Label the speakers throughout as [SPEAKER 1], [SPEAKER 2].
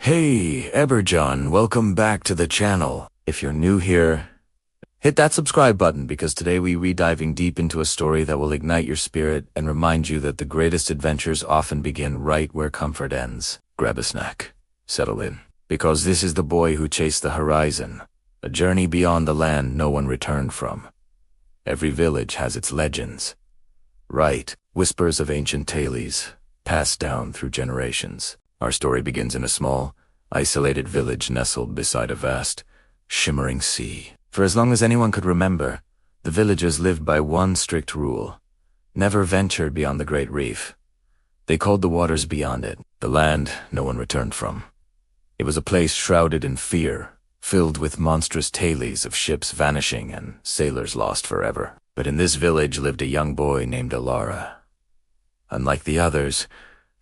[SPEAKER 1] Hey, Eberjohn, welcome back to the channel. If you're new here, hit that subscribe button because today we're diving deep into a story that will ignite your spirit and remind you that the greatest adventures often begin right where comfort ends. Grab a snack, settle in, because this is the boy who chased the horizon, a journey beyond the land no one returned from. Every village has its legends, right? Whispers of ancient tales, passed down through generations. Our story begins in a small, isolated village nestled beside a vast, shimmering sea. For as long as anyone could remember, the villagers lived by one strict rule: never ventured beyond the great reef. They called the waters beyond it, the land no one returned from. It was a place shrouded in fear, filled with monstrous tales of ships vanishing and sailors lost forever. But in this village lived a young boy named Alara. Unlike the others,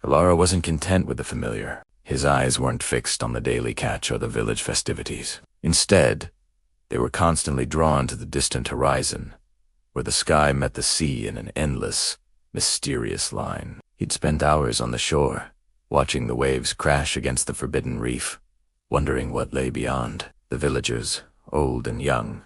[SPEAKER 1] Alara wasn't content with the familiar. His eyes weren't fixed on the daily catch or the village festivities. Instead, they were constantly drawn to the distant horizon, where the sky met the sea in an endless, mysterious line. He'd spent hours on the shore, watching the waves crash against the forbidden reef, wondering what lay beyond. The villagers, old and young,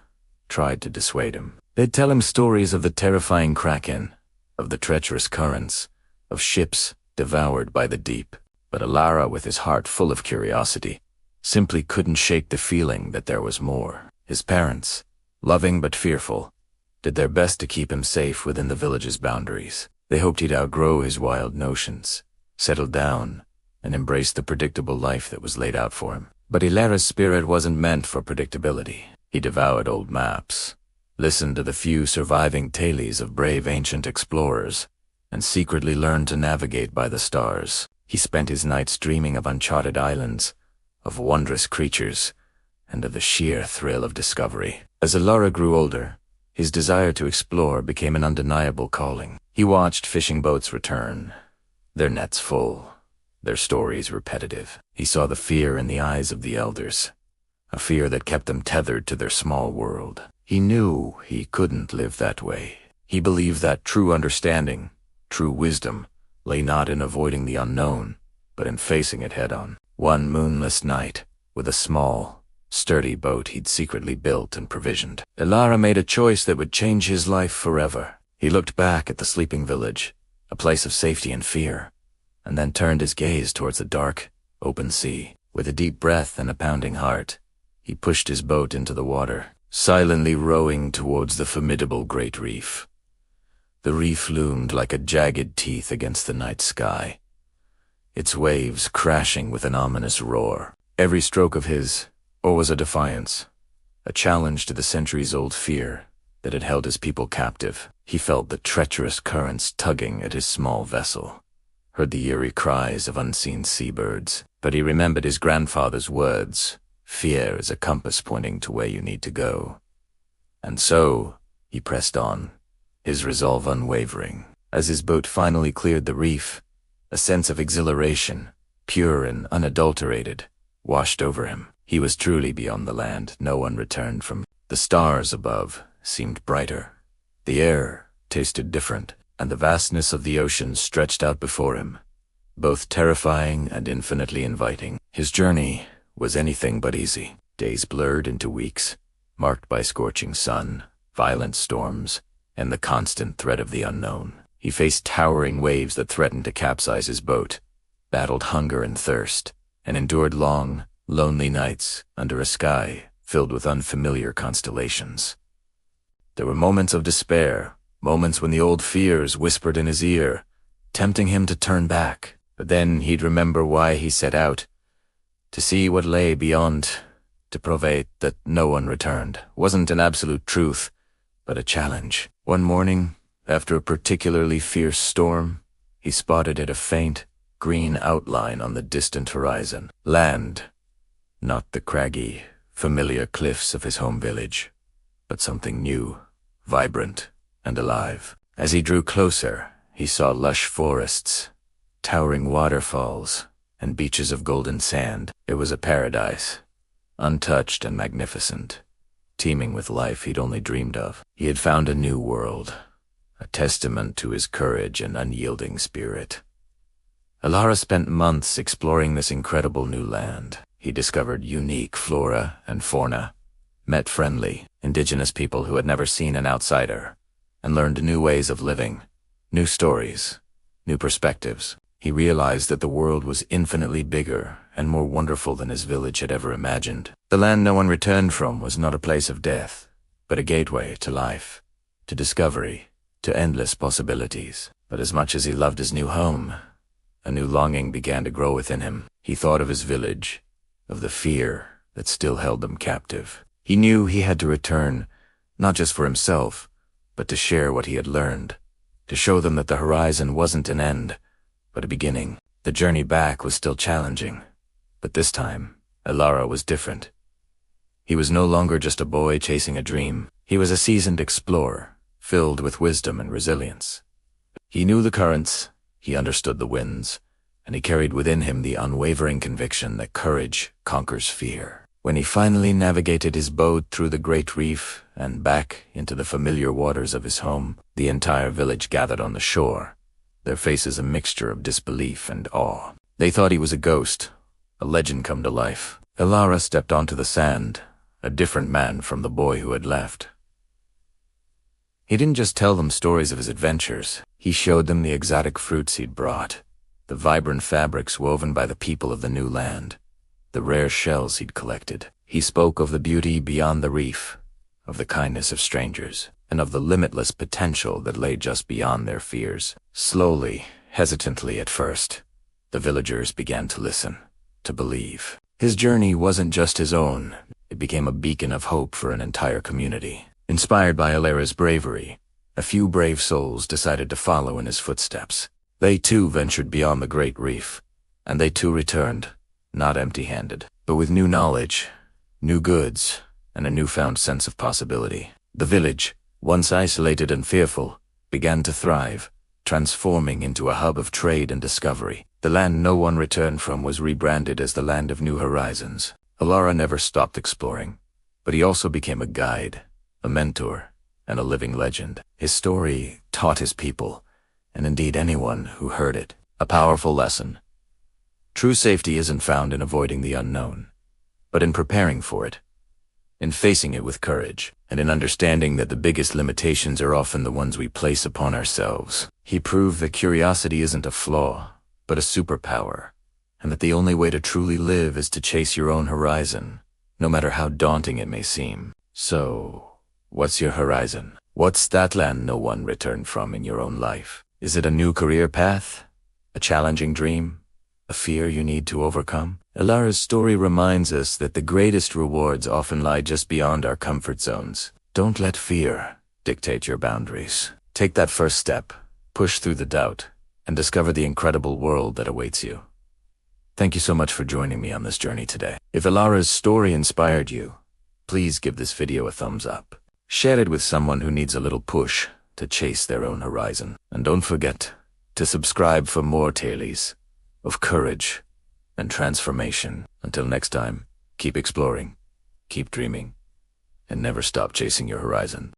[SPEAKER 1] tried to dissuade him. They'd tell him stories of the terrifying kraken, of the treacherous currents, of ships devoured by the deep. But Alara, with his heart full of curiosity, simply couldn't shake the feeling that there was more. His parents, loving but fearful, did their best to keep him safe within the village's boundaries. They hoped he'd outgrow his wild notions, settle down, and embrace the predictable life that was laid out for him. But Alara's spirit wasn't meant for predictability. He devoured old maps, listened to the few surviving tales of brave ancient explorers, and secretly learned to navigate by the stars. He spent his nights dreaming of uncharted islands, of wondrous creatures, and of the sheer thrill of discovery. As Alara grew older, his desire to explore became an undeniable calling. He watched fishing boats return, their nets full, their stories repetitive. He saw the fear in the eyes of the elders, a fear that kept them tethered to their small world. He knew he couldn't live that way. He believed that true understanding, true wisdom, lay not in avoiding the unknown, but in facing it head-on. One moonless night, with a small, sturdy boat he'd secretly built and provisioned, Alara made a choice that would change his life forever. He looked back at the sleeping village, a place of safety and fear, and then turned his gaze towards the dark, open sea. With a deep breath and a pounding heart, he pushed his boat into the water, silently rowing towards the formidable great reef. The reef loomed like a jagged teeth against the night sky, its waves crashing with an ominous roar. Every stroke of his oar was a defiance, a challenge to the centuries-old fear that had held his people captive. He felt the treacherous currents tugging at his small vessel, heard the eerie cries of unseen seabirds, but he remembered his grandfather's words: fear is a compass pointing to where you need to go. And so, he pressed on, his resolve unwavering. As his boat finally cleared the reef, a sense of exhilaration, pure and unadulterated, washed over him. He was truly beyond the land no one returned from. The stars above seemed brighter, the air tasted different, and the vastness of the ocean stretched out before him, both terrifying and infinitely inviting. His journey was anything but easy. Days blurred into weeks, marked by scorching sun, violent storms, and the constant threat of the unknown. He faced towering waves that threatened to capsize his boat, battled hunger and thirst, and endured long, lonely nights under a sky filled with unfamiliar constellations. There were moments of despair, moments when the old fears whispered in his ear, tempting him to turn back. But then he'd remember why he set out: to see what lay beyond, to prove that no one returned. Wasn't an absolute truth, but a challenge. One morning, after a particularly fierce storm, he spotted a faint, green outline on the distant horizon. Land, not the craggy, familiar cliffs of his home village, but something new, vibrant, and alive. As he drew closer, he saw lush forests, towering waterfalls, and beaches of golden sand. It was a paradise, untouched and magnificent, teeming with life he'd only dreamed of. He had found a new world, a testament to his courage and unyielding spirit. Elara spent months exploring this incredible new land. He discovered unique flora and fauna, met friendly, indigenous people who had never seen an outsider, and learned new ways of living, new stories, new perspectives. He realized that the world was infinitely bigger and more wonderful than his village had ever imagined. The land no one returned from was not a place of death, but a gateway to life, to discovery, to endless possibilities. But as much as he loved his new home, a new longing began to grow within him. He thought of his village, of the fear that still held them captive. He knew he had to return, not just for himself, but to share what he had learned, to show them that the horizon wasn't an end, but a beginning. The journey back was still challenging, but this time, Elara was different. He was no longer just a boy chasing a dream. He was a seasoned explorer, filled with wisdom and resilience. He knew the currents, he understood the winds, and he carried within him the unwavering conviction that courage conquers fear. When he finally navigated his boat through the great reef and back into the familiar waters of his home, the entire village gathered on the shore, their faces a mixture of disbelief and awe. They thought he was a ghost, a legend come to life. Elara stepped onto the sand, a different man from the boy who had left. He didn't just tell them stories of his adventures. He showed them the exotic fruits he'd brought, the vibrant fabrics woven by the people of the new land, the rare shells he'd collected. He spoke of the beauty beyond the reef, of the kindness of strangers, and of the limitless potential that lay just beyond their fears. Slowly, hesitantly at first, the villagers began to listen, to believe. His journey wasn't just his own. It became a beacon of hope for an entire community. Inspired by Elara's bravery, a few brave souls decided to follow in his footsteps. They too ventured beyond the great reef, and they too returned, not empty-handed, but with new knowledge, new goods, and a newfound sense of possibility. The village, once isolated and fearful, began to thrive, transforming into a hub of trade and discovery. The land no one returned from was rebranded as the Land of New Horizons. Elara never stopped exploring, but he also became a guide, a mentor, and a living legend. His story taught his people, and indeed anyone who heard it, a powerful lesson. True safety isn't found in avoiding the unknown, but in preparing for it, in facing it with courage, and in understanding that the biggest limitations are often the ones we place upon ourselves. He proved that curiosity isn't a flaw, but a superpower, and that the only way to truly live is to chase your own horizon, no matter how daunting it may seem. So, what's your horizon? What's that land no one returned from in your own life? Is it a new career path? A challenging dream? A fear you need to overcome? Elara's story reminds us that the greatest rewards often lie just beyond our comfort zones. Don't let fear dictate your boundaries. Take that first step, push through the doubt, and discover the incredible world that awaits you. Thank you so much for joining me on this journey today. If Elara's story inspired you, please give this video a thumbs up. Share it with someone who needs a little push to chase their own horizon. And don't forget to subscribe for more tales of courage and transformation. Until next time, keep exploring, keep dreaming, and never stop chasing your horizon.